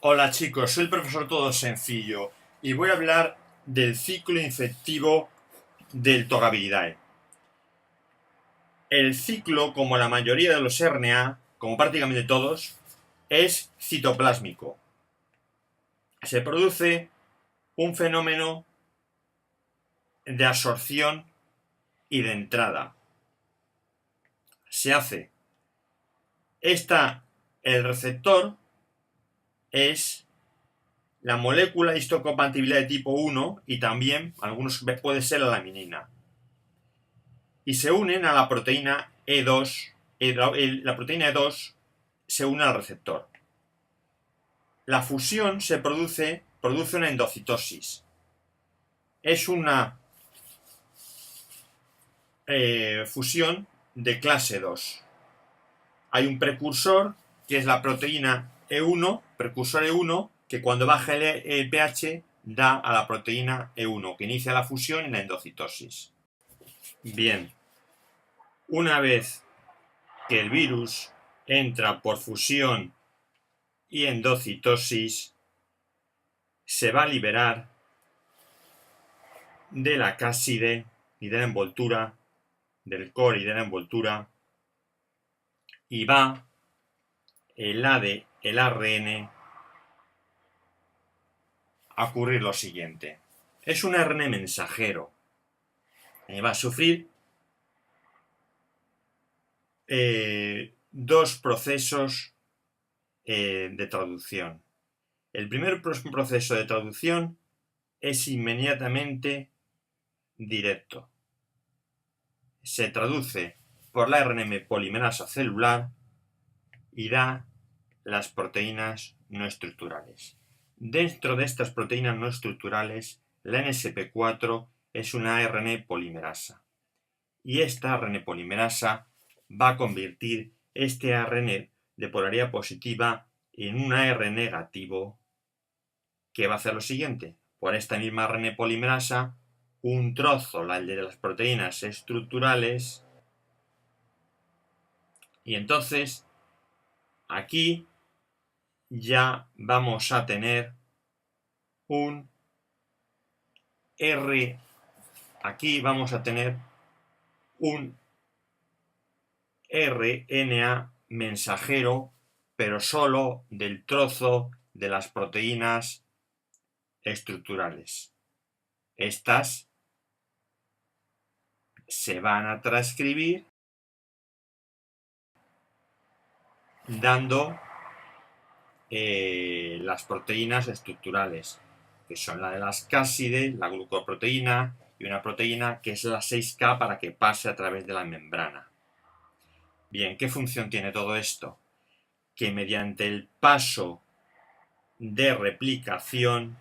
Hola chicos, soy el profesor Todo Sencillo y voy a hablar del ciclo infectivo del Togaviridae. El ciclo, como la mayoría de los RNA, como prácticamente todos, es citoplásmico. Se produce un fenómeno de absorción y de entrada. Se hace. El receptor es la molécula histocompatibilidad de tipo 1 y también, algunos puede ser la laminina. Y se unen a la proteína E2. La proteína E2 se une al receptor. La fusión produce una endocitosis. Es una fusión de clase 2. Hay un precursor que es la proteína E1, precursor E1, que cuando baja el pH da a la proteína E1, que inicia la fusión y la endocitosis. Bien, una vez que el virus entra por fusión y endocitosis, se va a liberar de la cáside y de la envoltura, del core y de la envoltura, y va el ARN a ocurrir lo siguiente. Es un ARN mensajero. Va a sufrir dos procesos de traducción. El primer proceso de traducción es inmediatamente directo. Se traduce por la RNA polimerasa celular y da las proteínas no estructurales. Dentro de estas proteínas no estructurales, la NSP4 es una ARN polimerasa. Y esta ARN polimerasa va a convertir este ARN de polaridad positiva en un ARN negativo que va a hacer lo siguiente. Por esta misma ARN polimerasa, un trozo, el de las proteínas estructurales, y entonces aquí ya vamos a tener un R, aquí vamos a tener un RNA mensajero, pero solo del trozo de las proteínas estructurales. Estas se van a transcribir dando las proteínas estructurales, que son la de las cásides, la glucoproteína y una proteína que es la 6K para que pase a través de la membrana. Bien, ¿qué función tiene todo esto? Que mediante el paso de replicación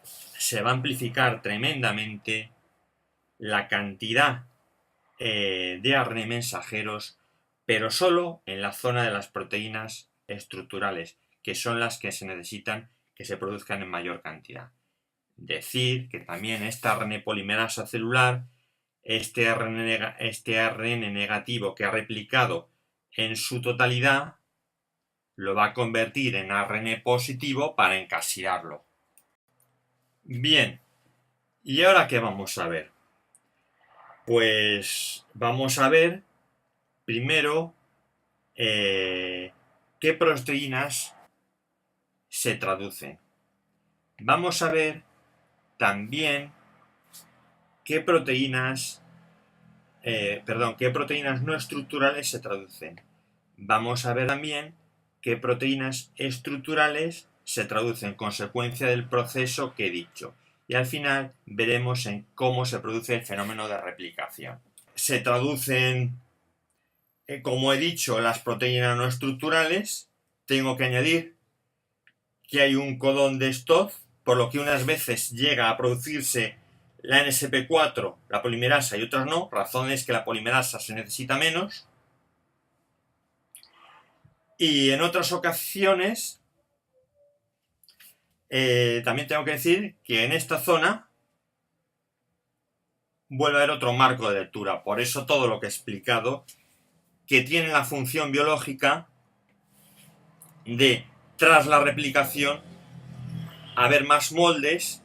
se va a amplificar tremendamente la cantidad de ARN mensajeros, pero solo en la zona de las proteínas estructurales, que son las que se necesitan que se produzcan en mayor cantidad. Decir que también esta ARN polimerasa celular, este ARN negativo que ha replicado en su totalidad, lo va a convertir en ARN positivo para encasillarlo. Bien, ¿y ahora qué vamos a ver? Pues vamos a ver primero qué proteínas se traducen. Vamos a ver también qué proteínas no estructurales se traducen. Vamos a ver también qué proteínas estructurales se traducen, consecuencia del proceso que he dicho. Y al final veremos en cómo se produce el fenómeno de replicación. Se traducen, como he dicho, las proteínas no estructurales. Tengo que añadir que hay un codón de stop, por lo que unas veces llega a producirse la NSP4, la polimerasa, y otras no. Razón es que la polimerasa se necesita menos. Y en otras ocasiones también tengo que decir que en esta zona vuelve a haber otro marco de lectura. Por eso todo lo que he explicado, que tiene la función biológica de tras la replicación haber más moldes.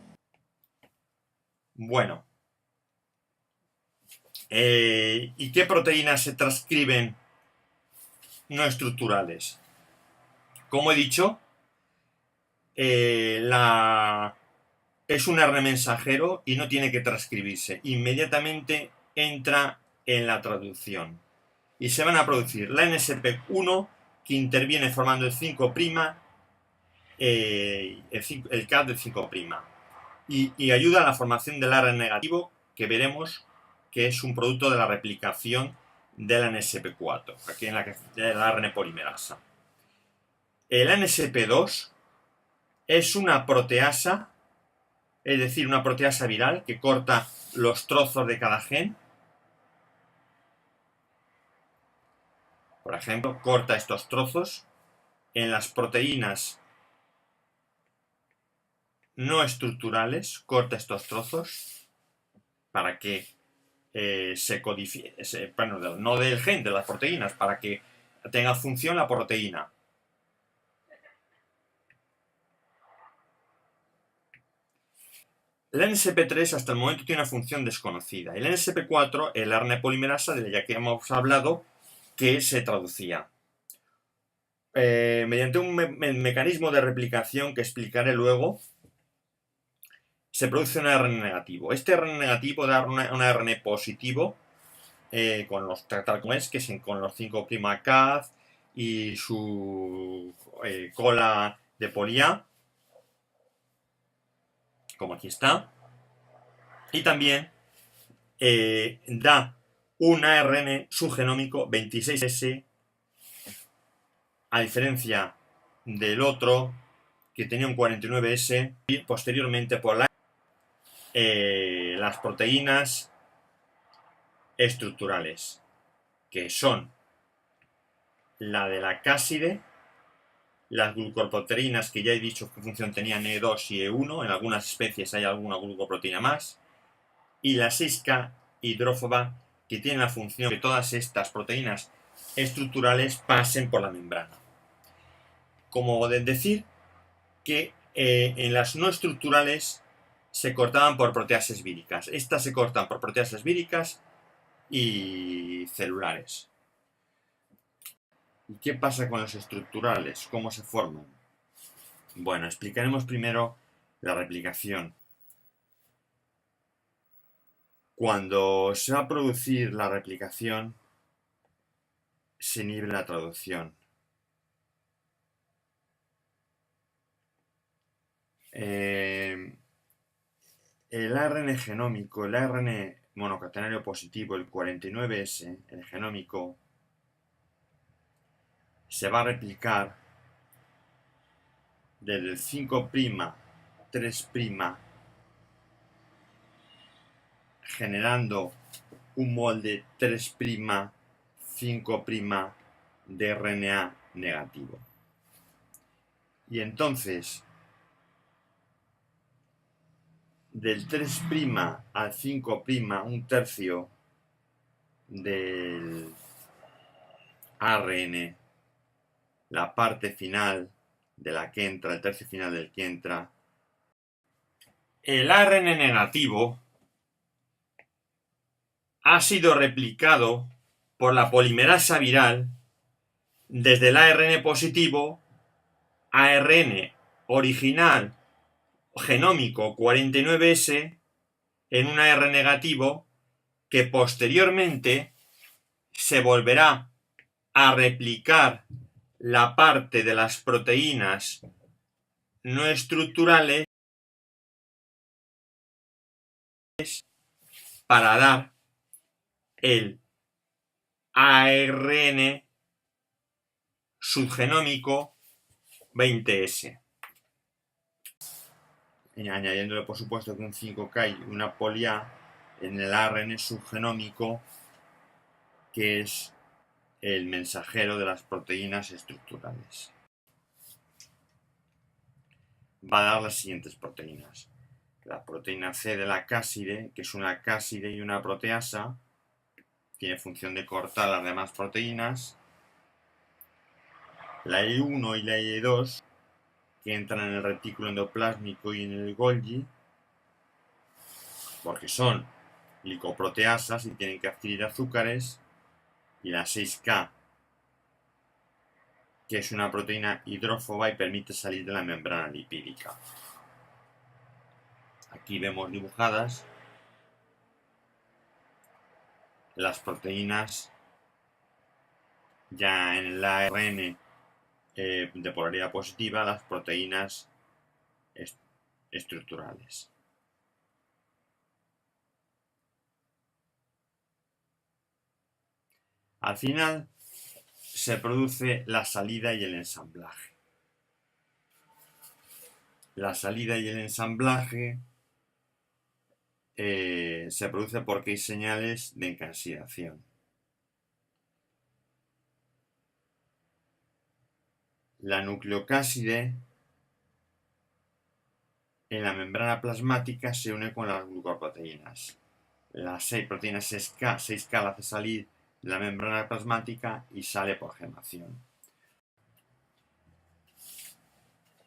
Bueno, ¿y qué proteínas se transcriben no estructurales? Como he dicho, es un RNA mensajero y no tiene que transcribirse. Inmediatamente entra en la traducción. Y se van a producir la NSP1, que interviene formando el 5', el CAD del 5', y ayuda a la formación del ARN negativo, que veremos que es un producto de la replicación de la NSP4, aquí en la ARN polimerasa. El NSP2 es una proteasa, es decir, una proteasa viral que corta los trozos de cada gen. Por ejemplo, corta estos trozos en las proteínas no estructurales, corta estos trozos para que se codifique, bueno, no del gen, de las proteínas, para que tenga función la proteína. El NSP3 hasta el momento tiene una función desconocida. El NSP4, el RNA polimerasa, de la que hemos hablado, que se traducía. Mediante un mecanismo de replicación que explicaré luego, se produce un ARN negativo. Este ARN negativo da un ARN positivo, con los tal como es, que es con los 5' CAD y su cola de poli-A, como aquí está. Y también da un ARN subgenómico 26S, a diferencia del otro que tenía un 49S, y posteriormente por las proteínas estructurales, que son la de la cáside, las glucoproteínas, que ya he dicho qué función tenían E2 y E1, en algunas especies hay alguna glucoproteína más, y la 6K hidrófoba, que tiene la función de que todas estas proteínas estructurales pasen por la membrana. Como de decir que en las no estructurales se cortaban por proteasas víricas. Estas se cortan por proteasas víricas y celulares. ¿Y qué pasa con los estructurales? ¿Cómo se forman? Bueno, explicaremos primero la replicación. Cuando se va a producir la replicación, se inhibe la traducción. El ARN genómico, el ARN monocatenario positivo, el 49S, el genómico, se va a replicar desde el 5', 3', generando un molde 3', 5' de RNA negativo. Y entonces, del 3' al 5', un tercio del ARN, la parte final de la que entra, el tercio final del que entra, el ARN negativo ha sido replicado por la polimerasa viral desde el ARN positivo, ARN original genómico 49S, en un ARN negativo que posteriormente se volverá a replicar la parte de las proteínas no estructurales para dar el ARN subgenómico 20S, añadiéndole por supuesto un 5K y una poli-A en el ARN subgenómico, que es el mensajero de las proteínas estructurales. Va a dar las siguientes proteínas: la proteína C de la cáside, que es una cáside y una proteasa, tiene función de cortar las demás proteínas. La E1 y la E2 que entran en el retículo endoplásmico y en el Golgi, porque son glicoproteasas y tienen que adquirir azúcares, y la 6K, que es una proteína hidrófoba y permite salir de la membrana lipídica. Aquí vemos dibujadas las proteínas ya en el ARN de polaridad positiva, las proteínas estructurales. Al final se produce la salida y el ensamblaje. La salida y el ensamblaje se produce porque hay señales de encapsidación. La nucleocáside en la membrana plasmática se une con las glucoproteínas. La proteína 6K la hace salir de la membrana plasmática y sale por gemación.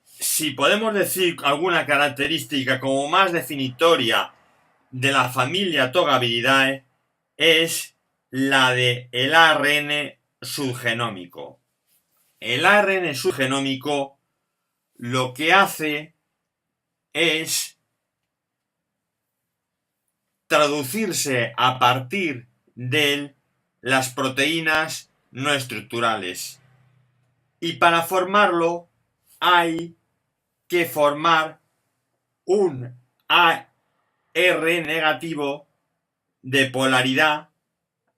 Si podemos decir alguna característica como más definitoria de la familia Togaviridae, es la de el ARN subgenómico. El ARN subgenómico lo que hace es traducirse a partir de las proteínas no estructurales. Y para formarlo hay que formar un AR negativo de polaridad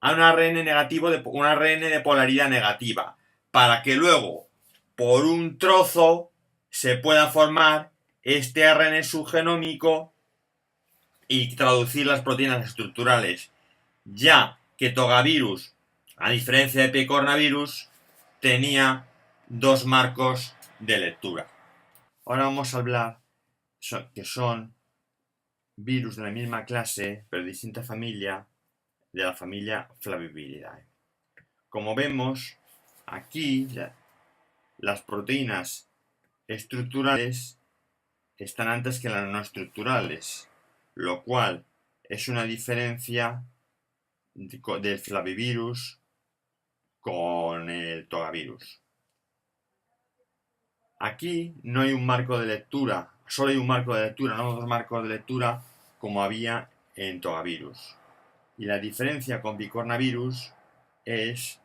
a un ARN negativo un ARN de polaridad negativa, para que luego por un trozo se pueda formar este ARN subgenómico y traducir las proteínas estructurales, ya que Togavirus, a diferencia de Picornavirus, tenía dos marcos de lectura. Ahora vamos a hablar que son virus de la misma clase, pero de distinta familia, de la familia Flaviviridae. Como vemos, aquí las proteínas estructurales están antes que las no estructurales, lo cual es una diferencia del Flavivirus con el Togavirus. Aquí no hay un marco de lectura, solo hay un marco de lectura, no dos marcos de lectura como había en Togavirus. Y la diferencia con Picornavirus es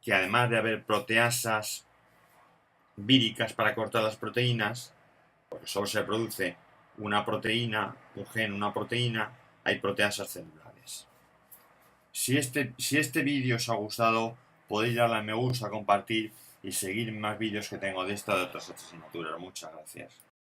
que además de haber proteasas víricas para cortar las proteínas, porque solo se produce una proteína, un gen, una proteína, hay proteasas celulares. Si este vídeo os ha gustado, podéis darle a me gusta, compartir y seguir más vídeos que tengo de esta de otras asignaturas. Muchas gracias.